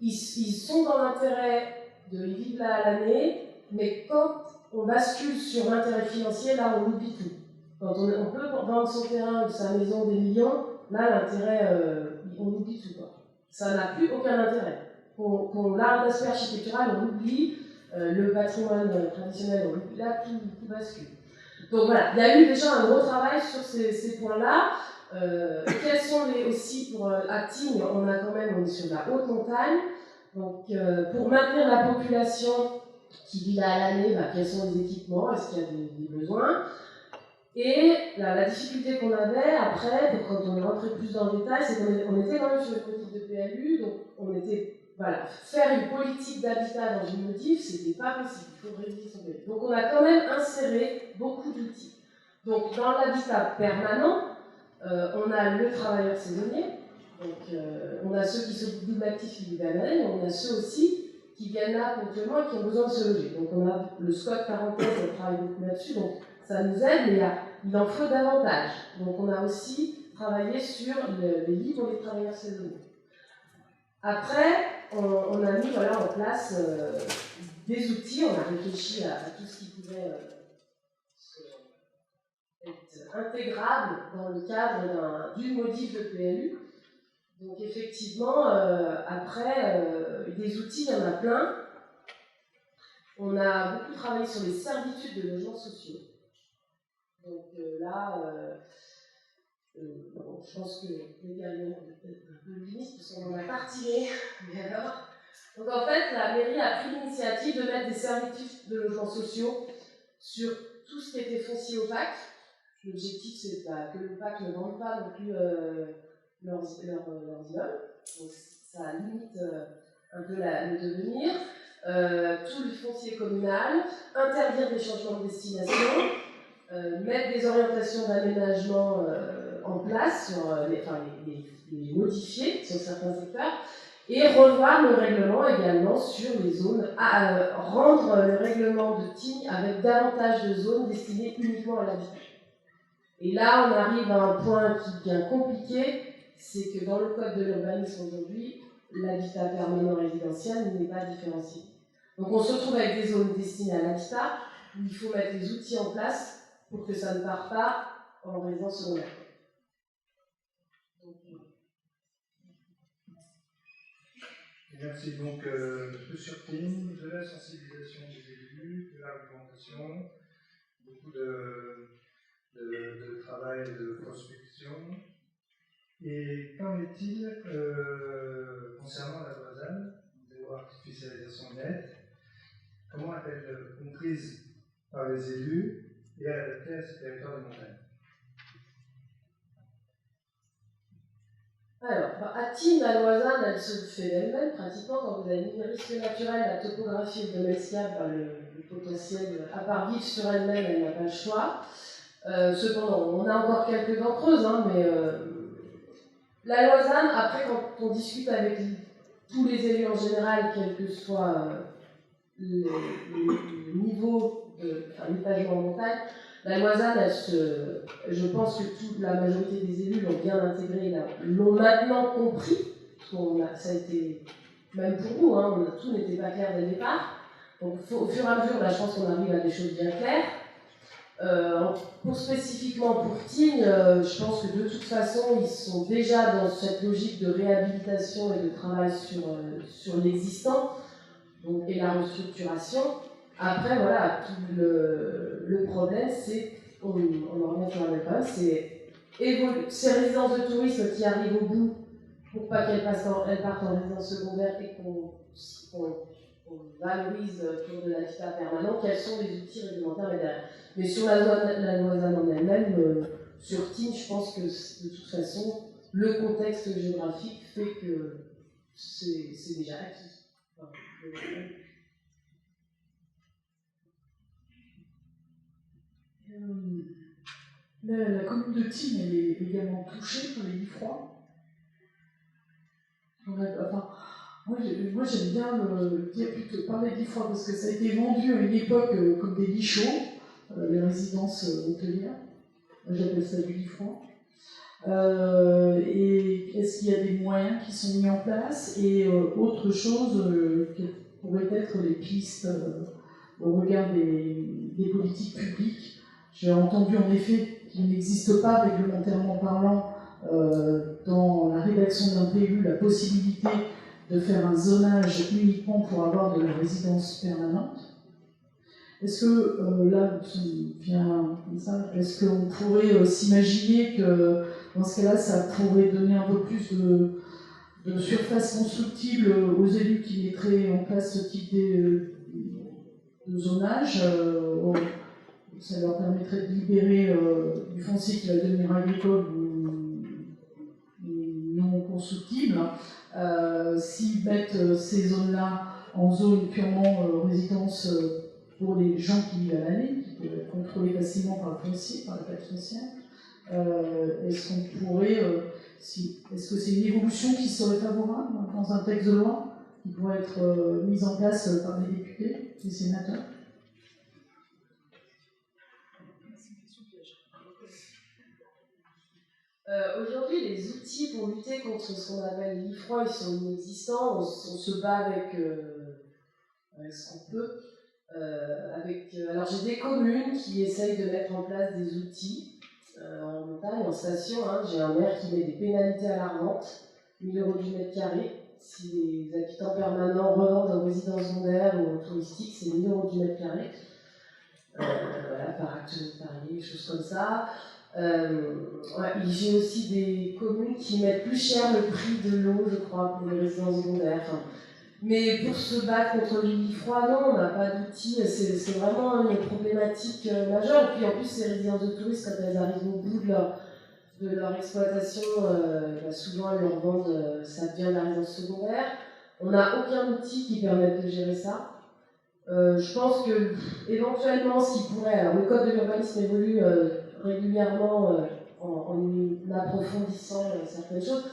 ils sont dans l'intérêt de vivre là à l'année, mais quand on bascule sur l'intérêt financier, là on oublie tout. Quand on peut vendre son terrain ou sa maison des millions, là l'intérêt, on oublie tout, quoi. Ça n'a plus aucun intérêt. L'aspect architectural, on oublie, le patrimoine traditionnel, on oublie, là tout bascule. Donc voilà, il y a eu déjà un gros travail sur ces points-là. Quels sont aussi à Tignes, on est sur la haute montagne. Donc pour maintenir la population qui vit là à l'année, quels sont les équipements, est-ce qu'il y a des besoins? Et la difficulté qu'on avait après, donc quand on est rentré plus dans le détail, c'est qu'on était quand même sur une politique de PLU, donc on était, faire une politique d'habitat dans une modif, c'était pas possible, il faut réviser son PLU. Donc on a quand même inséré beaucoup d'outils. Donc dans l'habitat permanent, on a le travailleur saisonnier, donc on a ceux qui s'occupent de l'actif qui vivent à l'année, mais on a ceux aussi qui viennent là ponctuellement et qui ont besoin de se loger. Donc on a le SCOT parenthèse, on travaille beaucoup là-dessus, donc ça nous aide, mais il en faut davantage. Donc on a aussi travaillé sur les lits pour les travailleurs saisonniers. Après, on a mis en place des outils, on a réfléchi à tout ce qui pouvait être intégrable dans le cadre d'une modif de PLU. Donc effectivement, après, des outils, il y en a plein. On a beaucoup travaillé sur les servitudes de logements sociaux. Donc là, je pense que légalement, on est peut-être un peu limite, parce qu'on en a tartiné. Mais alors, donc en fait, la mairie a pris l'initiative de mettre des servitudes de logements sociaux sur tout ce qui était foncier au PAC. L'objectif, c'est que le PAC ne vende pas non plus leurs immeubles. Donc ça limite un peu le devenir. Tout le foncier communal, interdire des changements de destination, mettre des orientations d'aménagement en place, les modifier sur certains secteurs, et revoir le règlement également sur les zones, rendre le règlement de Tignes avec davantage de zones destinées uniquement à l'habitat. Et là, on arrive à un point qui devient compliqué, c'est que dans le code de l'urbanisme aujourd'hui, l'habitat permanent résidentiel n'est pas différencié. Donc on se retrouve avec des zones destinées à l'habitat, où il faut mettre les outils en place pour que ça ne parte pas en résidence secondaire. Merci. Donc, peu sur Tignes, de la sensibilisation des élus, de l'argumentation, beaucoup de travail de prospection. Et qu'en est-il concernant la Loisanne, zéro artificialisation nette? Comment est-elle comprise par les élus et adaptée à ce territoire de montagne? Alors, à Tignes, la Loisanne, elle se fait d'elle-même, pratiquement, quand vous avez mis le risque naturel, la topographie et le domaine skiable, le potentiel, à part vivre sur elle-même, elle n'a pas le choix. Cependant, on a encore quelques dents creuses, mais la Loisanne, après, quand on discute avec tous les élus en général, quel que soit le niveau de l'étagement en montagne, la Loisanne, je pense que la majorité des élus l'ont bien intégrée, l'ont maintenant compris, parce ça a été, même pour nous, tout n'était pas clair dès le départ. Donc au fur et à mesure, là, je pense qu'on arrive à des choses bien claires. Spécifiquement pour Tignes, je pense que de toute façon, ils sont déjà dans cette logique de réhabilitation et de travail sur l'existant, et la restructuration. Après, voilà, tout le problème, c'est, on en revient sur la même page, c'est ces résidences de tourisme qui arrivent au bout pour pas qu'elles partent en résidence secondaire et qu'on valorise pour de l'habitat permanent, quels sont les outils réglementaires et derrière. Mais sur la Loisanne en elle-même, sur Tignes, je pense que de toute façon, le contexte géographique fait que c'est déjà acquis. Enfin, la commune de Tignes, elle est également touchée par les lits froids. Enfin, moi j'aime bien plutôt parler de l'IFROI parce que ça a été vendu à une époque comme des lits chauds, les résidences hôtelières. Moi j'appelle ça du l'IFROI. Et est-ce qu'il y a des moyens qui sont mis en place et autre chose qui pourrait être les pistes au regard des politiques publiques. J'ai entendu en effet qu'il n'existe pas réglementairement parlant dans la rédaction d'un PU la possibilité de faire un zonage uniquement pour avoir de la résidence permanente. Est-ce que là, bien comme ça, est-ce qu'on pourrait s'imaginer que dans ce cas-là, ça pourrait donner un peu plus de surface constructible aux élus qui mettraient en place ce type de zonage? Ça leur permettrait de libérer du foncier qui va devenir agricole ou non constructible. S'ils mettent ces zones-là en zone purement résidence pour les gens qui vivent à l'année, qui peuvent être contrôlés facilement par le foncier, par la taxe foncière, est-ce qu'on pourrait, est-ce que c'est une évolution qui serait favorable dans un texte de loi qui pourrait être mise en place par les députés, les sénateurs? Aujourd'hui, les outils pour lutter contre ce qu'on appelle l'IFROI, ils sont inexistants. On se bat avec ce qu'on peut. Alors j'ai des communes qui essayent de mettre en place des outils en montagne, en station. Hein. J'ai un maire qui met des pénalités à la revente, 1 000 € du mètre carré. Si les habitants permanents revendent en résidence secondaire ou en touristique, c'est 1 000 € du mètre carré. Voilà, par acte notarié, des choses comme ça. J'ai aussi des communes qui mettent plus cher le prix de l'eau, je crois, pour les résidences secondaires. Mais pour se battre contre l'IFROI, non, on n'a pas d'outils. C'est vraiment une problématique majeure. Et puis en plus, les résidences de touristes, quand elles arrivent au bout de leur exploitation, souvent elles leur vendent, ça devient de la résidence secondaire. On n'a aucun outil qui permette de gérer ça. Je pense que éventuellement, ce qui pourrait, alors le code de l'urbanisme évolue régulièrement en approfondissant certaines choses.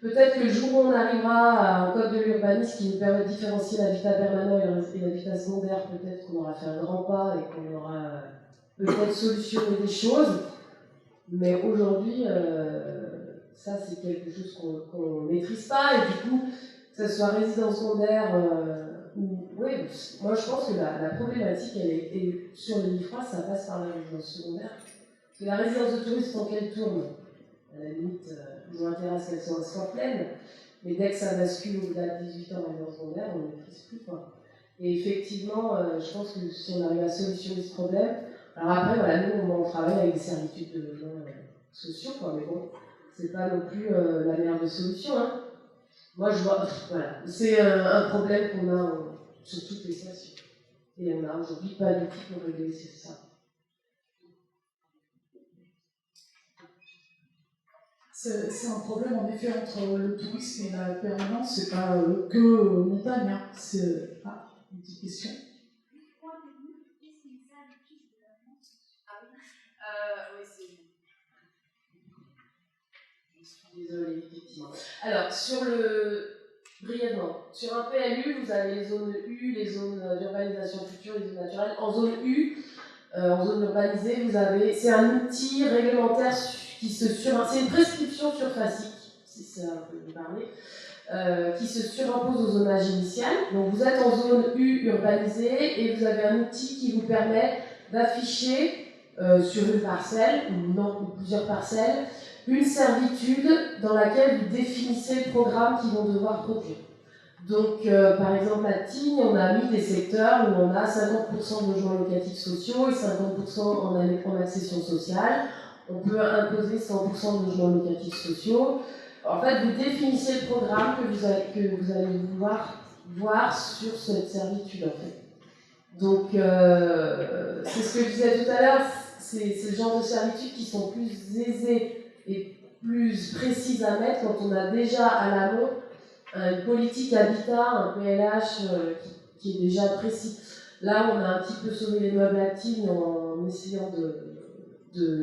Peut-être que le jour où on arrivera à un code de l'urbanisme qui nous permet de différencier l'habitat permanent et l'habitat secondaire, peut-être qu'on aura fait un grand pas et qu'on aura peut-être solutionné des choses. Mais aujourd'hui, ça c'est quelque chose qu'on ne maîtrise pas. Et du coup, que ce soit résidence secondaire oui, moi je pense que la problématique, et sur les l'IFROI, ça passe par la résidence secondaire. Parce que la résidence de tourisme, tant qu'elle tourne, à la limite, ils ont intérêt à ce qu'elle soit pleine, mais dès que ça bascule au-delà de 18 ans en résidence secondaire, on ne maîtrise plus, quoi. Et effectivement, je pense que si on arrive à solutionner ce problème, alors après, voilà, nous on travaille avec des servitudes de logements sociaux, quoi, mais bon, c'est pas non plus la meilleure des solutions, hein. Moi, je vois, voilà, c'est un problème qu'on a sur toutes les stations. Et on n'a aujourd'hui pas d'outils pour régler ça. C'est un problème en effet entre le tourisme et la permanence, c'est pas que montagne, hein. C'est une petite question. Oui, c'est. Je suis désolée, effectivement. Alors, brièvement, sur un PLU, vous avez les zones U, les zones d'urbanisation future, les zones naturelles. En zone U, en zone urbanisée, c'est un outil réglementaire c'est une prescription surfacique, si c'est un peu de parler, qui se surimpose au zonage initial. Donc vous êtes en zone U urbanisée et vous avez un outil qui vous permet d'afficher sur une parcelle, ou plusieurs parcelles, une servitude dans laquelle vous définissez le programme qu'ils vont devoir produire. Donc, par exemple, à Tignes, on a mis des secteurs où on a 50% de logements locatifs sociaux et 50% en accession sociale. On peut imposer 100% de logements locatifs sociaux. En fait, vous définissez le programme que vous allez vouloir voir sur cette servitude, en fait. Donc, c'est ce que je disais tout à l'heure, c'est le genre de servitudes qui sont plus aisées et plus précises à mettre quand on a déjà à l'amont une politique habitat, un PLH qui est déjà précis. Là, on a un petit peu sauvé les meubles à Tignes en essayant de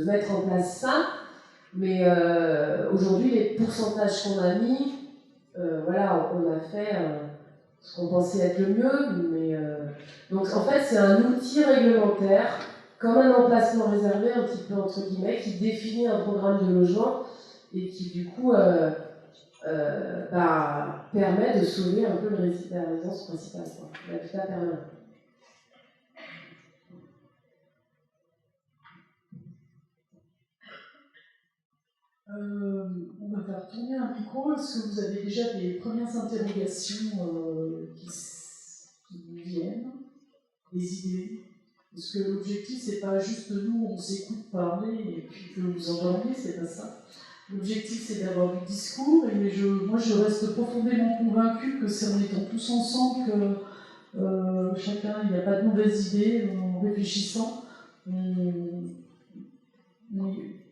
mettre en place ça, mais aujourd'hui, les pourcentages qu'on a mis, voilà, on a fait ce qu'on pensait être le mieux, mais donc en fait c'est un outil réglementaire, comme un emplacement réservé, un petit peu entre guillemets, qui définit un programme de logement et qui du coup permet de sauver un peu la résidence principale, l'habitat permanent. On va faire tourner un micro. Est-ce que vous avez déjà des premières interrogations qui vous viennent, des idées? Parce que l'objectif, c'est pas juste nous, on s'écoute parler et puis que vous endormiez, c'est pas ça. L'objectif, c'est d'avoir du discours et moi, je reste profondément convaincue que c'est en étant tous ensemble que chacun, il n'y a pas de mauvaises idées, en réfléchissant,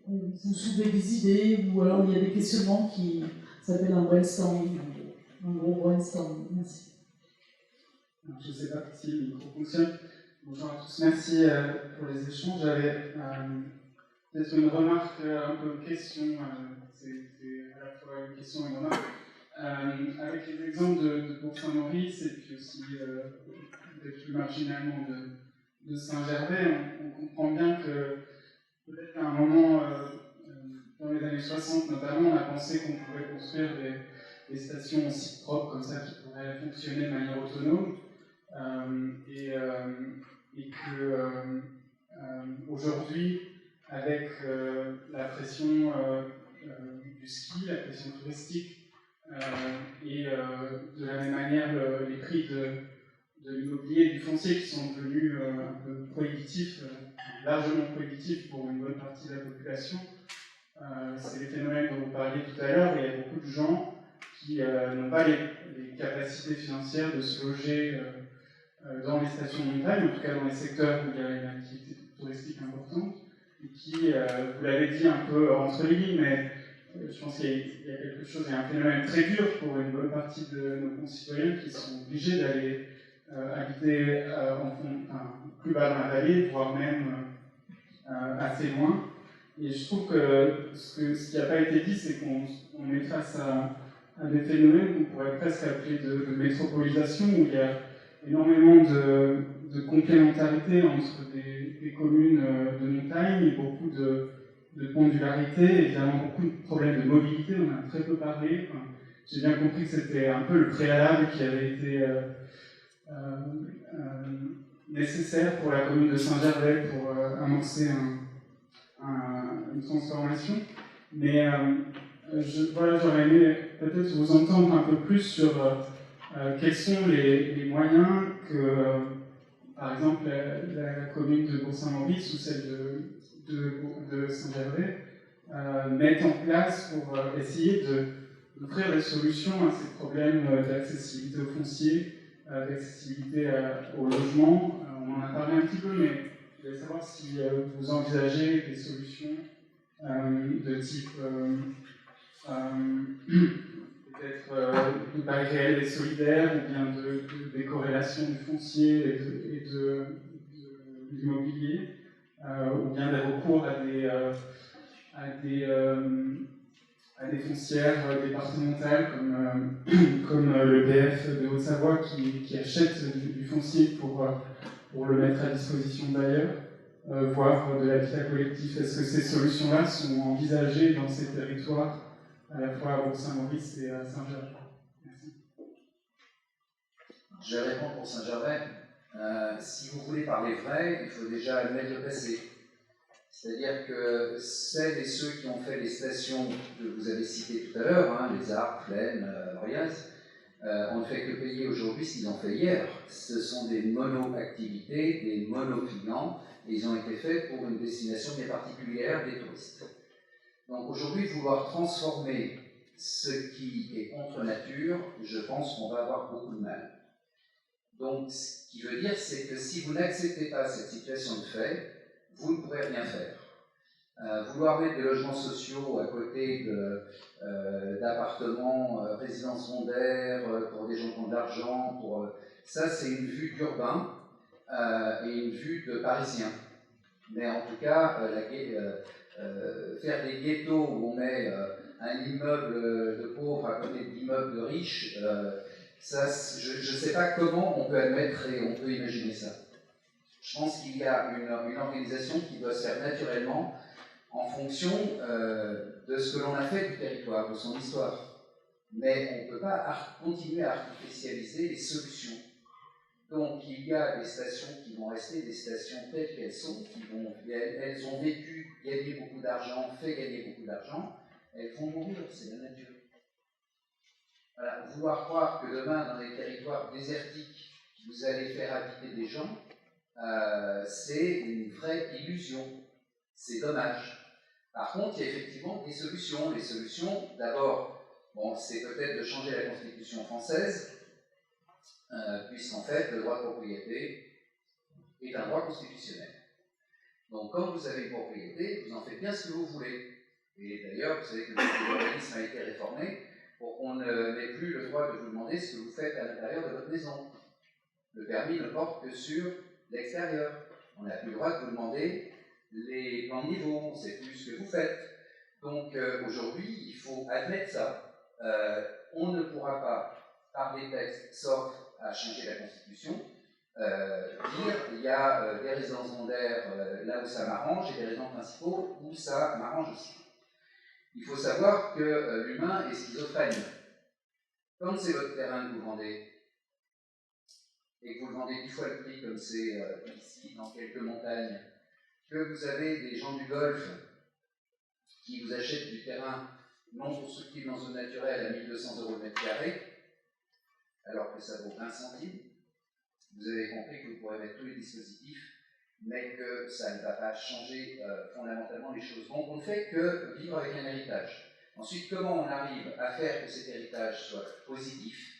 vous soulevez des idées ou alors il y a des questionnements qui s'appellent un brainstorming, un gros brainstorming. Merci. Alors, je ne sais pas si le micro fonctionne. Bonjour à tous, merci pour les échanges. J'avais peut-être une remarque, un peu question, c'est à la fois une question et une remarque. Avec les exemples de Bourg-Saint-Maurice et puis aussi peut-être plus marginalement de Saint-Gervais, on comprend bien que peut-être qu'à un moment, dans les années 60 notamment, on a pensé qu'on pouvait construire des stations aussi propres comme ça qui pourraient fonctionner de manière autonome. Et que aujourd'hui, avec la pression du ski, la pression touristique, et de la même manière les prix de l'immobilier et du foncier qui sont devenus un peu prohibitifs, largement prohibitifs pour une bonne partie de la population, c'est les phénomènes dont vous parliez tout à l'heure. Il y a beaucoup de gens qui n'ont pas les capacités financières de se loger dans les stations de montagne, en tout cas dans les secteurs où il y a une activité touristique importante, et qui, vous l'avez dit un peu entre les lignes, mais je pense qu'il y a quelque chose, il y a un phénomène très dur pour une bonne partie de nos concitoyens qui sont obligés d'aller habiter plus bas dans la vallée, voire même assez loin. Et je trouve que ce qui n'a pas été dit, c'est qu'on est face à des phénomènes qu'on pourrait presque appeler de métropolisation, où il y a énormément de complémentarité entre des communes de montagne et beaucoup de pendularité, évidemment beaucoup de problèmes de mobilité, on en a très peu parlé. Enfin, j'ai bien compris que c'était un peu le préalable qui avait été nécessaire pour la commune de Saint-Gervais pour amorcer une transformation. Mais j'aurais aimé peut-être vous entendre un peu plus sur quels sont les moyens que, par exemple, la commune de Bourg-Saint-Maurice ou celle de Saint-Gervais mettent en place pour essayer d'offrir des solutions à ces problèmes d'accessibilité au foncier, d'accessibilité au logement. On en a parlé un petit peu, mais je voulais savoir si vous envisagez des solutions de type peut-être de bail réel et solidaire, ou bien de décorrélation du foncier et de l'immobilier, ou bien des recours à des foncières départementales comme le BF de Haute-Savoie qui achète du foncier pour le mettre à disposition d'ailleurs, voire de l'habitat collectif. Est-ce que ces solutions-là sont envisagées dans ces territoires, à la fois à Bourg-Saint-Maurice et à Saint-Gervais? Merci. Je vais répondre pour Saint-Gervais. Si vous voulez parler vrai, il faut déjà admettre le passé. C'est-à-dire que celles et ceux qui ont fait les stations que vous avez citées tout à l'heure, les Arcs, Flaine, Briaz, on ne fait que payer aujourd'hui ce qu'ils ont fait hier. Ce sont des mono-activités, des mono-clients, et ils ont été faits pour une destination bien particulière des touristes. Donc aujourd'hui, vouloir transformer ce qui est contre nature, je pense qu'on va avoir beaucoup de mal. Donc ce qui veut dire, c'est que si vous n'acceptez pas cette situation de fait, vous ne pourrez rien faire. Vouloir mettre des logements sociaux à côté d'appartements, résidences secondaires, pour des gens qui ont de l'argent, ça c'est une vue d'urbain et une vue de parisien. Mais en tout cas, faire des ghettos où on met un immeuble de pauvre à côté de l'immeuble de riche, ça, je ne sais pas comment on peut admettre et on peut imaginer ça. Je pense qu'il y a une organisation qui doit se faire naturellement en fonction de ce que l'on a fait du territoire, de son histoire. Mais on ne peut pas continuer à artificialiser les solutions. Donc il y a des stations qui vont rester des stations telles qu'elles sont, elles ont vécu, gagné beaucoup d'argent, fait gagner beaucoup d'argent, elles vont mourir, c'est la nature. Voilà, vouloir croire que demain, dans les territoires désertiques, vous allez faire habiter des gens, c'est une vraie illusion. C'est dommage. Par contre, il y a effectivement des solutions. Les solutions, d'abord, bon, c'est peut-être de changer la Constitution française, puisqu'en fait, le droit de propriété est un droit constitutionnel. Donc, quand vous avez une propriété, vous en faites bien ce que vous voulez. Et d'ailleurs, vous savez que le code de l'urbanisme a été réformé pour qu'on n'ait plus le droit de vous demander ce que vous faites à l'intérieur de votre maison. Le permis ne porte que sur l'extérieur. On n'a plus le droit de vous demander les plans de niveau, on ne sait plus ce que vous faites. Donc aujourd'hui, il faut admettre ça. On ne pourra pas, par des textes, sauf à changer la Constitution, dire il y a des résidences secondaires là où ça m'arrange et des résidences principaux où ça m'arrange aussi. Il faut savoir que l'humain est schizophrène. Quand c'est votre terrain que vous vendez, et que vous le vendez 10 fois le prix, comme c'est ici, dans quelques montagnes, que vous avez des gens du Golfe qui vous achètent du terrain non constructible en zone naturelle à 1 200 € le mètre carré, alors que ça vaut 1 centime, vous avez compris que vous pourrez mettre tous les dispositifs, mais que ça ne va pas changer fondamentalement les choses. Donc on ne fait que vivre avec un héritage. Ensuite, comment on arrive à faire que cet héritage soit positif?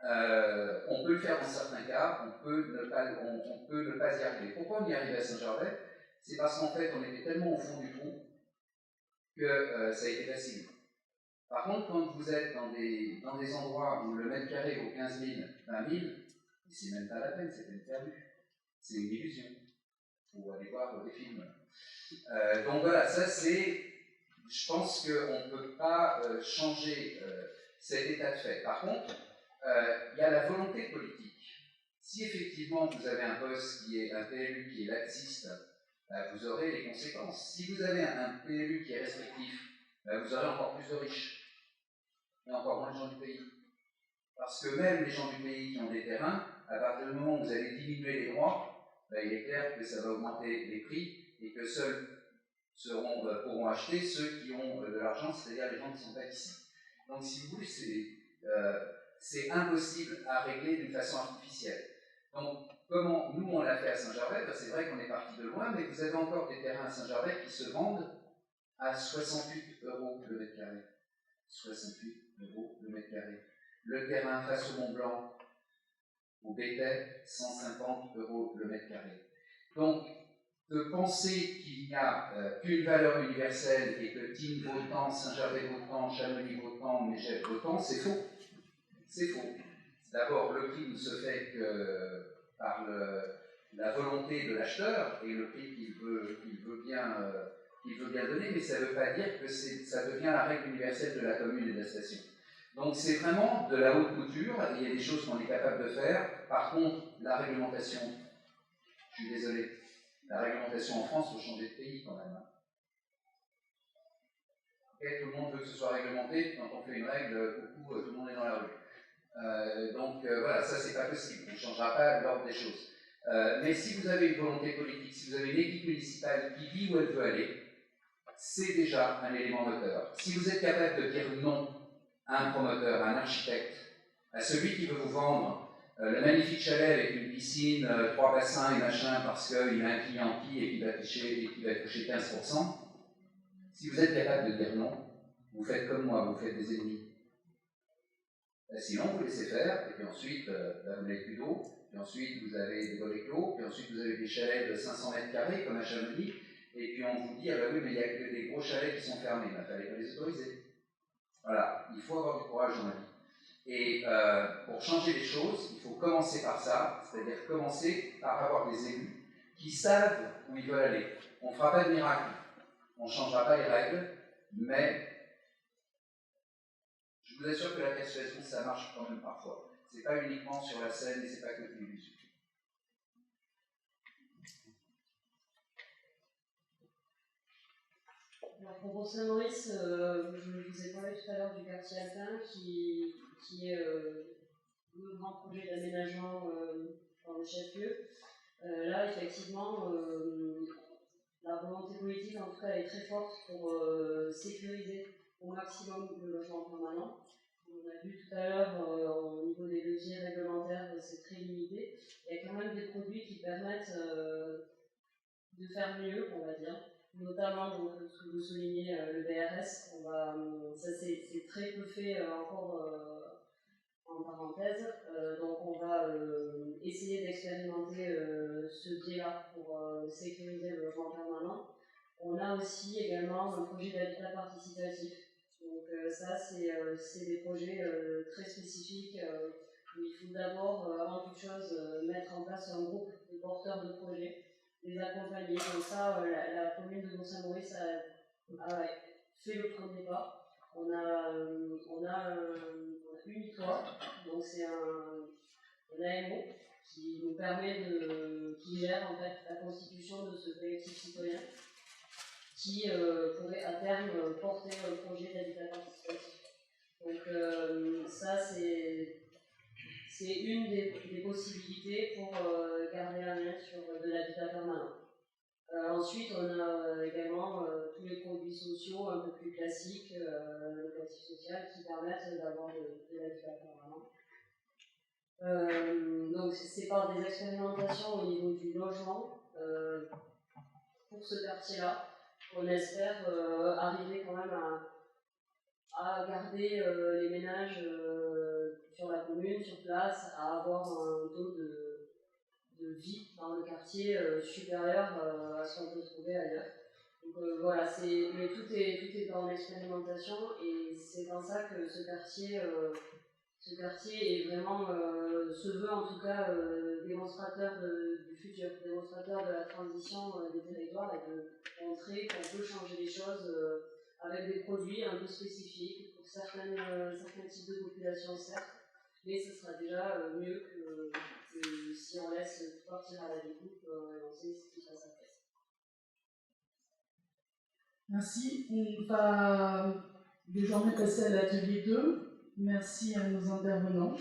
On peut le faire dans certains cas, on peut ne pas y arriver. Pourquoi on y arrive à Saint-Gervais? C'est parce qu'en fait, on était tellement au fond du trou que ça a été facile. Par contre, quand vous êtes dans des endroits où le mètre carré vaut 15 000, 20 000, c'est même pas la peine, c'est peine perdue. C'est une illusion. Il faut aller voir des films. Donc voilà, ça c'est... Je pense qu'on ne peut pas changer cet état de fait. Par contre, il y a la volonté politique. Si effectivement vous avez un boss qui est un PLU qui est laxiste, vous aurez les conséquences. Si vous avez un PLU qui est restrictif, vous aurez encore plus de riches et encore moins de gens du pays. Parce que même les gens du pays qui ont des terrains, à partir du moment où vous allez diminuer les droits, il est clair que ça va augmenter les prix et que seuls pourront acheter ceux qui ont de l'argent, c'est-à-dire les gens qui ne sont pas ici. Donc si vous voulez, c'est impossible à régler d'une façon artificielle. Donc, comment nous on l'a fait à Saint-Gervais? C'est vrai qu'on est parti de loin, mais vous avez encore des terrains à Saint-Gervais qui se vendent à 68 € le mètre carré. 68 € le mètre carré. Le terrain face au Mont Blanc, au Bétais, 150 € le mètre carré. Donc, de penser qu'il n'y a qu'une valeur universelle et que Tignes vaut tant, Saint-Gervais vaut tant, Chamonix vaut tant, Megève vaut tant, c'est faux. C'est faux. D'abord, le prix ne se fait que par la volonté de l'acheteur et le prix qu'il veut bien donner, mais ça ne veut pas dire que ça devient la règle universelle de la commune et de la station. Donc c'est vraiment de la haute couture, et il y a des choses qu'on est capable de faire. Par contre, la réglementation, je suis désolé, la réglementation en France, il faut changer de pays quand même. Okay, tout le monde veut que ce soit réglementé, quand on fait une règle, coucou, tout le monde est dans la rue. Donc voilà, ça c'est pas possible, on ne changera pas l'ordre des choses. Mais si vous avez une volonté politique, si vous avez une équipe municipale qui dit où elle veut aller, c'est déjà un élément moteur. Si vous êtes capable de dire non à un promoteur, à un architecte, à celui qui veut vous vendre le magnifique chalet avec une piscine, 3 bassins et machin, parce qu'il a un client qui et qui va toucher 15%, si vous êtes capable de dire non, vous faites comme moi, vous faites des ennemis. Sinon, vous laissez faire, et puis ensuite, vous n'avez plus d'eau, puis ensuite vous avez des volets clos, puis ensuite vous avez des chalets de 500 mètres carrés, comme à Chamonix, et puis on vous dit, ah bah oui, mais il n'y a que des gros chalets qui sont fermés, il fallait pas les autoriser. Voilà, il faut avoir du courage dans la vie. Et pour changer les choses, il faut commencer par ça, c'est-à-dire commencer par avoir des élus qui savent où ils veulent aller. On ne fera pas de miracle, on ne changera pas les règles, mais je vous assure que la persuasion, ça marche quand même parfois. C'est pas uniquement sur la scène et c'est pas que de l'illusion. Alors pour Saint-Maurice, je vous ai parlé tout à l'heure du quartier alpin qui est le grand projet d'aménagement dans le chef-lieu. Là, effectivement, la volonté politique, en tout cas, est très forte pour sécuriser au maximum le logement permanent. On a vu tout à l'heure, au niveau des leviers réglementaires, c'est très limité. Il y a quand même des produits qui permettent de faire mieux, on va dire. Notamment, donc, ce que vous soulignez, le BRS. Ça, c'est très peu fait encore en parenthèse. Donc, on va essayer d'expérimenter ce biais-là pour sécuriser le logement permanent. On a aussi également un projet d'habitat participatif. Donc ça, c'est des projets très spécifiques où il faut d'abord, avant toute chose, mettre en place un groupe de porteurs de projets, les accompagner. Donc ça, la commune de Bourg-Saint-Maurice a fait le premier pas. On a Unitoit, donc c'est un AMO qui nous permet qui gère en fait la constitution de ce collectif citoyen qui pourrait à terme porter un projet d'habitat participatif. Donc ça c'est une des possibilités pour garder la main sur de l'habitat permanent. Ensuite, on a également tous les produits sociaux un peu plus classiques, locatif social, qui permettent d'avoir de l'habitat permanent. Donc c'est par des expérimentations au niveau du logement pour ce quartier-là qu'on espère arriver quand même à garder les ménages sur la commune, sur place, à avoir un taux de vie dans le quartier supérieur à ce qu'on peut trouver ailleurs. Donc voilà, mais tout est dans l'expérimentation et c'est dans ça que ce quartier est vraiment, se veut en tout cas démonstrateur du futur, démonstrateur de la transition des territoires et de montrer qu'on peut changer les choses avec des produits un peu spécifiques pour certains types de populations, certes, mais ce sera déjà mieux que si on laisse tout partir à la découpe et on sait ce qui se passe après. Merci. On va désormais passer à l'atelier 2. Merci à nos intervenants.